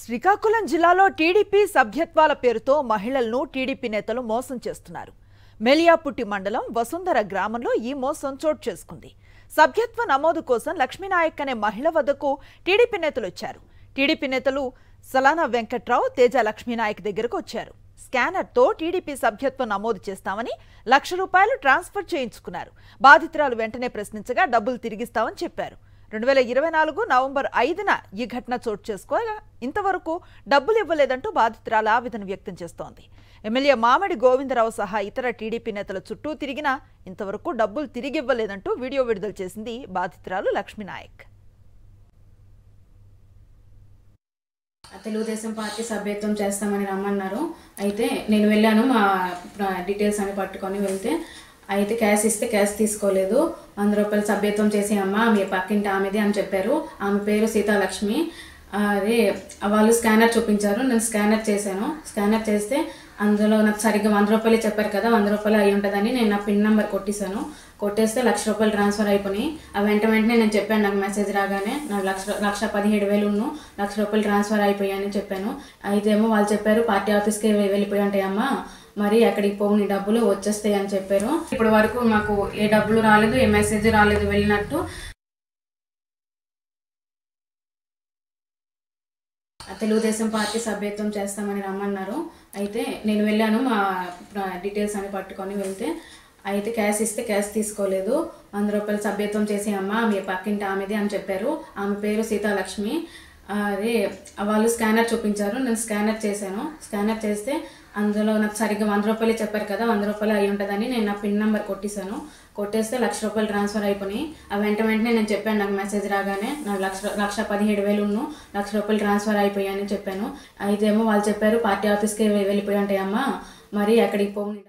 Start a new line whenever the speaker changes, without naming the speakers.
శ్రీకాకుళం జిల్లాలో టీడీపీ సభ్యత్వాల పేరుతో మహిళలను టీడీపీ నేతలు మోసం చేస్తున్నారు. మెలియాపుట్టి మండలం వసుంధర గ్రామంలో ఈ మోసం చోటు చేసుకుంది. సభ్యత్వ నమోదు కోసం లక్ష్మీనాయక్ అనే మహిళ వద్దకు టీడీపీ నేతలు వచ్చారు. టీడీపీ నేతలు సలానా వెంకట్రావు, తేజ లక్ష్మీనాయక్ దగ్గరకు వచ్చారు. స్కానర్తో టీడీపీ సభ్యత్వం నమోదు చేస్తామని ₹1,00,000 ట్రాన్స్ఫర్ చేయించుకున్నారు. బాధితురాలు వెంటనే ప్రశ్నించగా డబ్బులు తిరిగిస్తామని చెప్పారు. 2024 నవంబర్ 5న ఈ ఘటన చోటు చేసుకోగా ఇంతవరకు డబ్బులు ఇవ్వలేదంటూ బాధితురాలు ఆవేదన వ్యక్తం చేస్తోంది. ఎమ్మెల్యే మామిడి గోవిందరావు సహా ఇతర టీడీపీ నేతల చుట్టూ తిరిగినా ఇంతవరకు డబ్బులు తిరిగి ఇవ్వలేదంటూ వీడియో విడుదల చేసింది బాధితురాలు లక్ష్మీనాయక్.
తెలుగుదేశం పార్టీ సభ్యత్వం చేస్తామని రమ్మన్నారు. అయితే నేను వెళ్ళాను, మా డీటెయిల్స్ అని పట్టుకొని వెళ్తే అయితే క్యాష్ ఇస్తే క్యాష్ తీసుకోలేదు. ₹100 సభ్యత్వం చేసి అమ్మ మీ పక్కింటి ఆమెది అని చెప్పారు. ఆమె పేరు సీతాలక్ష్మి. అదే వాళ్ళు స్కానర్ చూపించారు, నేను స్కానర్ చేశాను. స్కానర్ చేస్తే అందులో నాకు సరిగ్గా ₹100 చెప్పారు కదా, ₹100 అయి ఉంటుందని నేను నా పిన్ నెంబర్ కొట్టేశాను. కొట్టేస్తే ₹1,00,000 ట్రాన్స్ఫర్ అయిపోయి వెంటనే నేను చెప్పాను. నాకు మెసేజ్ రాగానే నాకు 1,17,000 ₹1,00,000 ట్రాన్స్ఫర్ అయిపోయాయని చెప్పాను. అయితే ఏమో వాళ్ళు చెప్పారు పార్టీ ఆఫీస్కి వెళ్ళిపోయి ఉంటాయమ్మా, మరి అక్కడికి పోని డబ్బులు వచ్చేస్తాయి అని చెప్పారు. ఇప్పటి వరకు మాకు ఏ డబ్బులు రాలేదు, ఏ మెసేజ్ రాలేదు వెళ్ళినట్టు. తెలుగుదేశం పార్టీ సభ్యత్వం చేస్తామని రమ్మన్నారు. అయితే నేను వెళ్ళాను, మా డీటెయిల్స్ అని పట్టుకొని వెళ్తే అయితే క్యాష్ ఇస్తే క్యాష్ తీసుకోలేదు. ₹100 సభ్యత్వం చేసి అమ్మ మీ పక్కింటి ఆమెది అని చెప్పారు. ఆమె పేరు సీతాలక్ష్మి. అదే వాళ్ళు స్కానర్ చూపించారు, నేను స్కానర్ చేశాను. స్కానర్ చేస్తే అందులో నాకు సరిగ్గా ₹100 చెప్పారు కదా, ₹100 అయి ఉంటుందని నేను నా పిన్ నెంబర్ కొట్టేశాను. కొట్టేస్తే ₹1,00,000 ట్రాన్స్ఫర్ అయిపోయి వెంటనే నేను చెప్పాను. నాకు మెసేజ్ రాగానే నాకు 1,17,000 ₹1,00,000 ట్రాన్స్ఫర్ అయిపోయాయని చెప్పాను. అయితే ఏమో వాళ్ళు చెప్పారు పార్టీ ఆఫీస్కి వెళ్ళిపోయి ఉంటాయమ్మా, మరి అక్కడికి పోని